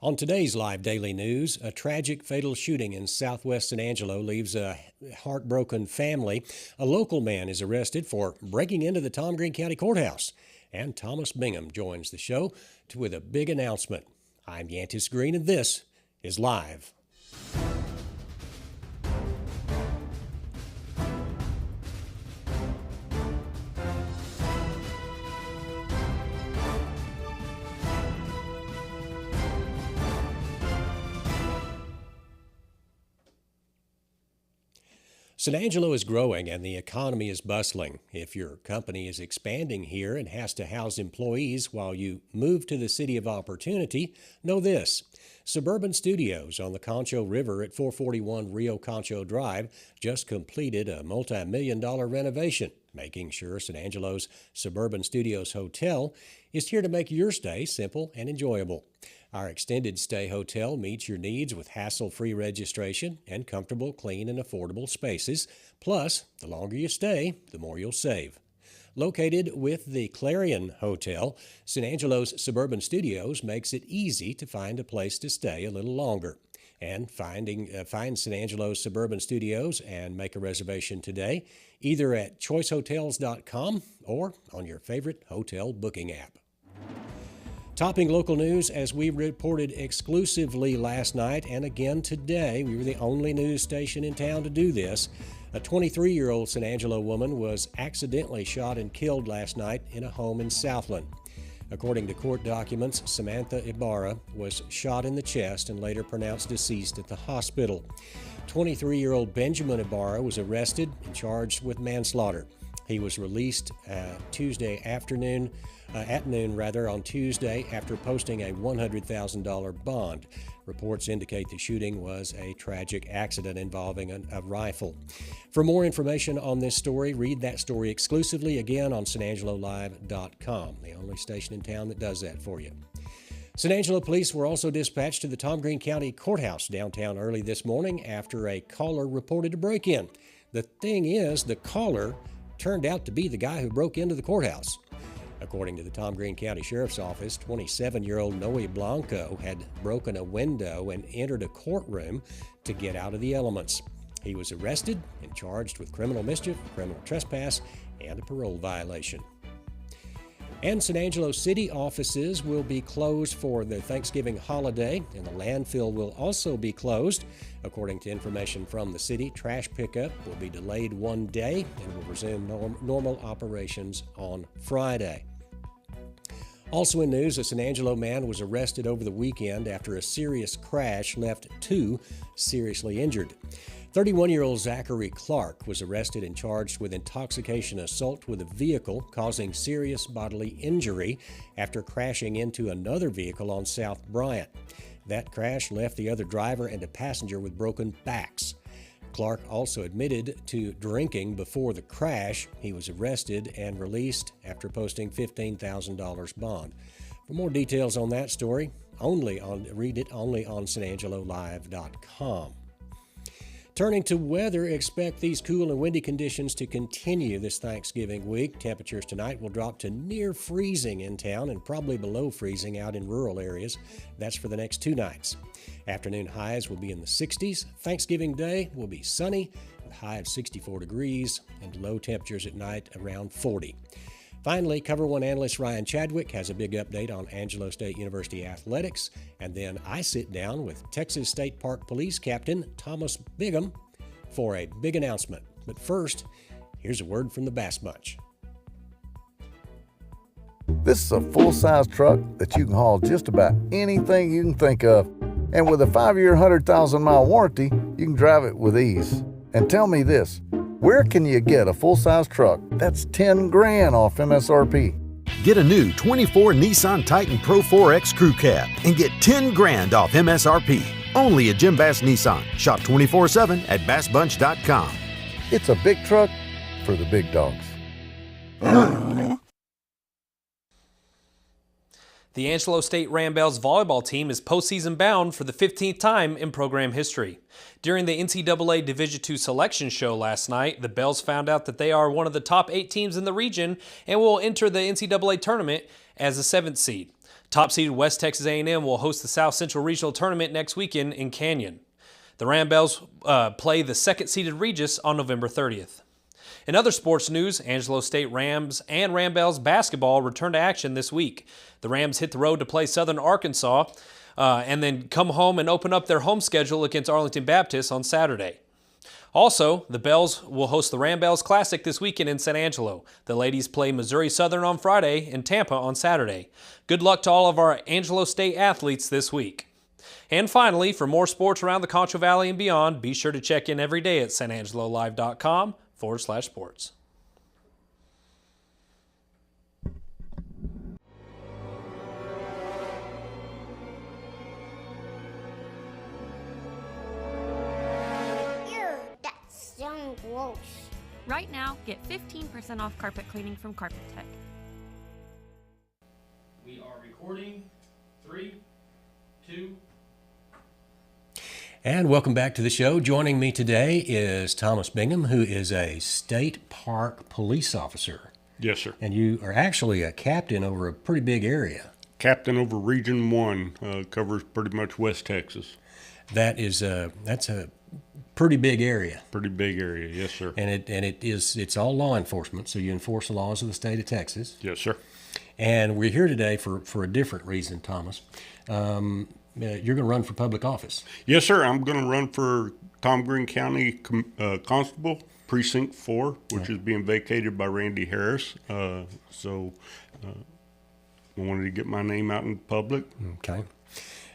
On today's live daily news, a tragic fatal shooting in southwest San Angelo leaves a heartbroken family. A local man is arrested for breaking into the Tom Green County Courthouse. And Thomas Bigham joins the show with a big announcement. I'm Yantis Green, and this is Live. San Angelo is growing and the economy is bustling. If your company is expanding here and has to house employees while you move to the City of Opportunity, know this. Suburban Studios on the Concho River at 441 Rio Concho Drive just completed a multi-million-dollar renovation, making sure San Angelo's Suburban Studios Hotel is here to make your stay simple and enjoyable. Our extended stay hotel meets your needs with hassle-free registration and comfortable, clean, and affordable spaces. Plus, the longer you stay, the more you'll save. Located with the Clarion Hotel, San Angelo's Suburban Studios makes it easy to find a place to stay a little longer. And find San Angelo's Suburban Studios and make a reservation today, either at choicehotels.com or on your favorite hotel booking app. Topping local news, as we reported exclusively last night and again today, we were the only news station in town to do this. A 23-year-old San Angelo woman was accidentally shot and killed last night in a home in Southland. According to court documents, Samantha Ibarra was shot in the chest and later pronounced deceased at the hospital. 23-year-old Benjamin Ibarra was arrested and charged with manslaughter. He was released at noon on Tuesday after posting a $100,000 bond. Reports indicate the shooting was a tragic accident involving a rifle. For more information on this story, read that story exclusively again on sanangelolive.com, the only station in town that does that for you. San Angelo police were also dispatched to the Tom Green County Courthouse downtown early this morning after a caller reported a break-in. The thing is, the caller turned out to be the guy who broke into the courthouse. According to the Tom Green County Sheriff's Office, 27-year-old Noe Blanco had broken a window and entered a courtroom to get out of the elements. He was arrested and charged with criminal mischief, criminal trespass, and a parole violation. And San Angelo city offices will be closed for the Thanksgiving holiday, and the landfill will also be closed. According to information from the city, trash pickup will be delayed one day and will resume normal operations on Friday. Also in news, a San Angelo man was arrested over the weekend after a serious crash left two seriously injured. 31-year-old Zachary Clark was arrested and charged with intoxication assault with a vehicle causing serious bodily injury after crashing into another vehicle on South Bryant. That crash left the other driver and a passenger with broken backs. Clark also admitted to drinking before the crash. He was arrested and released after posting $15,000 bond. For more details on that story, read it only on sanangelolive.com. Turning to weather, expect these cool and windy conditions to continue this Thanksgiving week. Temperatures tonight will drop to near freezing in town and probably below freezing out in rural areas. That's for the next 2 nights. Afternoon highs will be in the 60s. Thanksgiving Day will be sunny with a high of 64 degrees and low temperatures at night around 40. Finally, Cover One analyst Ryan Chadwick has a big update on Angelo State University athletics, and then I sit down with Texas State Park Police Captain Thomas Bigham for a big announcement. But first, here's a word from the Bass Bunch. This is a full-size truck that you can haul just about anything you can think of, and with a 5-year, 100,000-mile warranty, you can drive it with ease. And tell me this, where can you get a full-size truck that's $10,000 off MSRP? Get a new 24 Nissan Titan Pro 4X Crew Cab and get $10,000 off MSRP. Only at Jim Bass Nissan. Shop 24/7 at bassbunch.com. It's a big truck for the big dogs. The Angelo State Ramblers volleyball team is postseason bound for the 15th time in program history. During the NCAA Division II selection show last night, the Bells found out that they are one of the top 8 teams in the region and will enter the NCAA tournament as the 7th seed. Top-seeded West Texas A&M will host the South Central Regional Tournament next weekend in Canyon. The Ramblers play the second-seeded Regis on November 30th. In other sports news, Angelo State Rams and Ramblers basketball return to action this week. The Rams hit the road to play Southern Arkansas and then come home and open up their home schedule against Arlington Baptist on Saturday. Also, the Bells will host the Ramblers Classic this weekend in San Angelo. The ladies play Missouri Southern on Friday and Tampa on Saturday. Good luck to all of our Angelo State athletes this week. And finally, for more sports around the Concho Valley and beyond, be sure to check in every day at sanangelolive.com/sports. Gross. Right now, get 15% off carpet cleaning from Carpet Tech. We are recording. 3, 2. And welcome back to the show. Joining me today is Thomas Bigham, who is a state park police officer. Yes, sir. And you are actually a captain over a pretty big area. Captain over Region 1, covers pretty much West Texas. That's a pretty big area. Pretty big area, yes, sir. And it's all law enforcement, so you enforce the laws of the state of Texas. Yes, sir. And we're here today for a different reason, Thomas. You're going to run for public office. Yes, sir. I'm going to run for Tom Green County Constable, Precinct 4, which is being vacated by Randy Harris. I wanted to get my name out in public. Okay.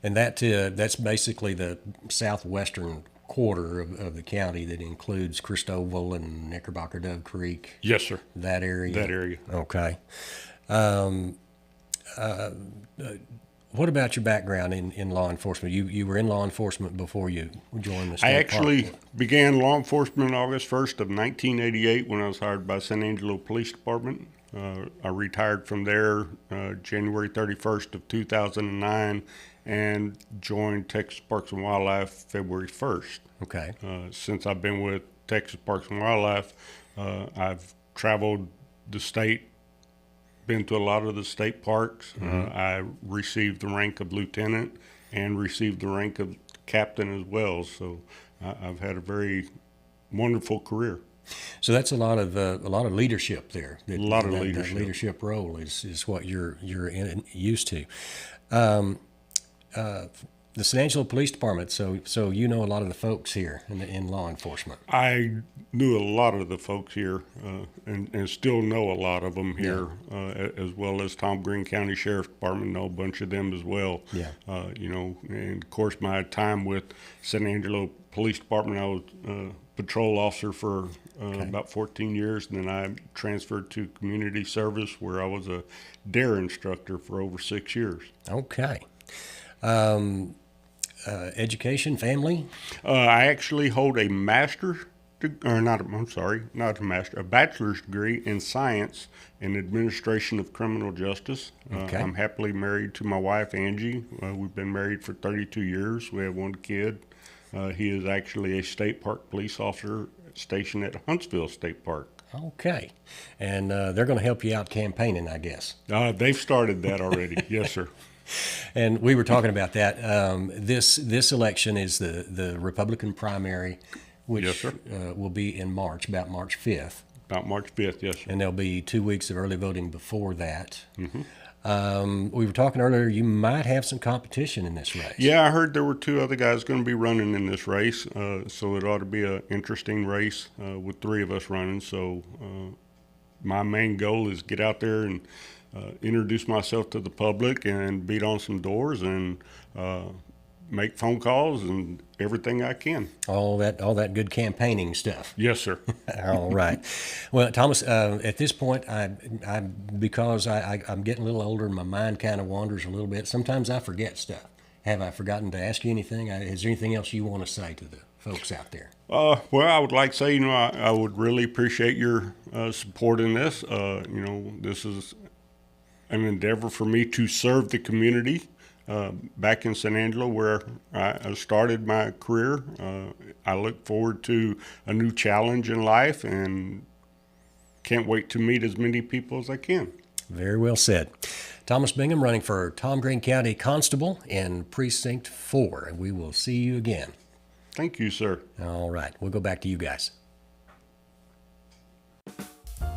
And that's basically the southwestern quarter of the county that includes Christoval and Knickerbocker Dove Creek. Yes, sir. That area. That area. Okay. What about your background in law enforcement? You were in law enforcement before you joined the state I actually park. began law enforcement August 1st of 1988 when I was hired by San Angelo Police Department. I retired from there January 31st of 2009 and joined Texas Parks and Wildlife February 1st. Okay. Since I've been with Texas Parks and Wildlife, I've traveled the state, been to a lot of the state parks. I received the rank of lieutenant and received the rank of captain as well. So I've had a very wonderful career. So that's a lot of leadership there. A lot of leadership. That leadership role is what you're used to. The San Angelo Police Department. So you know a lot of the folks here in law enforcement. I knew a lot of the folks here, and still know a lot of them here, as well as Tom Green County Sheriff's Department. Know a bunch of them as well. Yeah. And of course my time with San Angelo Police Department, I was patrol officer for about 14 years, and then I transferred to community service where I was a DARE instructor for over 6 years. Okay. Education, family? I actually hold a bachelor's degree in science and administration of criminal justice. Okay. I'm happily married to my wife, Angie. We've been married for 32 years. We have one kid. He is actually a state park police officer stationed at Huntsville State Park. Okay. And they're going to help you out campaigning, I guess. They've started that already. Yes, sir. And we were talking about that. This election is the Republican primary, which yes, sir. Will be in March, about March 5th. About March 5th, yes, sir. And there'll be 2 weeks of early voting before that. Mm-hmm. We were talking earlier, you might have some competition in this race. Yeah, I heard there were 2 other guys going to be running in this race, so it ought to be an interesting race with 3 of us running. So my main goal is get out there and introduce myself to the public and beat on some doors and make phone calls and everything I can. All that good campaigning stuff. Yes, sir. All right. Well, Thomas, at this point, because I'm getting a little older and my mind kind of wanders a little bit, sometimes I forget stuff. Have I forgotten to ask you anything? Is there anything else you want to say to the folks out there? Well, I would like to say, I would really appreciate your support in this. This is an endeavor for me to serve the community back in San Angelo where I started my career. I look forward to a new challenge in life and can't wait to meet as many people as I can. Very well said. Thomas Bigham running for Tom Green County Constable in Precinct 4. And we will see you again. Thank you, sir. All right. We'll go back to you guys.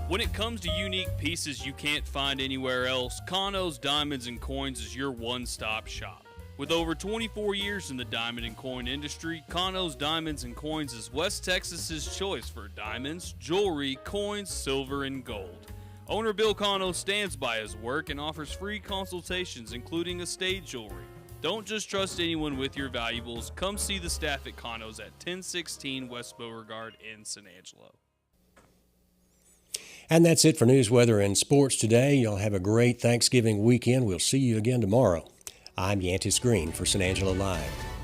When it comes to unique pieces you can't find anywhere else, Kano's Diamonds and Coins is your one-stop shop. With over 24 years in the diamond and coin industry, Kano's Diamonds and Coins is West Texas's choice for diamonds, jewelry, coins, silver, and gold. Owner Bill Kano stands by his work and offers free consultations, including estate jewelry. Don't just trust anyone with your valuables. Come see the staff at Kano's at 1016 West Beauregard in San Angelo. And that's it for news, weather, and sports today. Y'all have a great Thanksgiving weekend. We'll see you again tomorrow. I'm Yantis Green for San Angelo Live.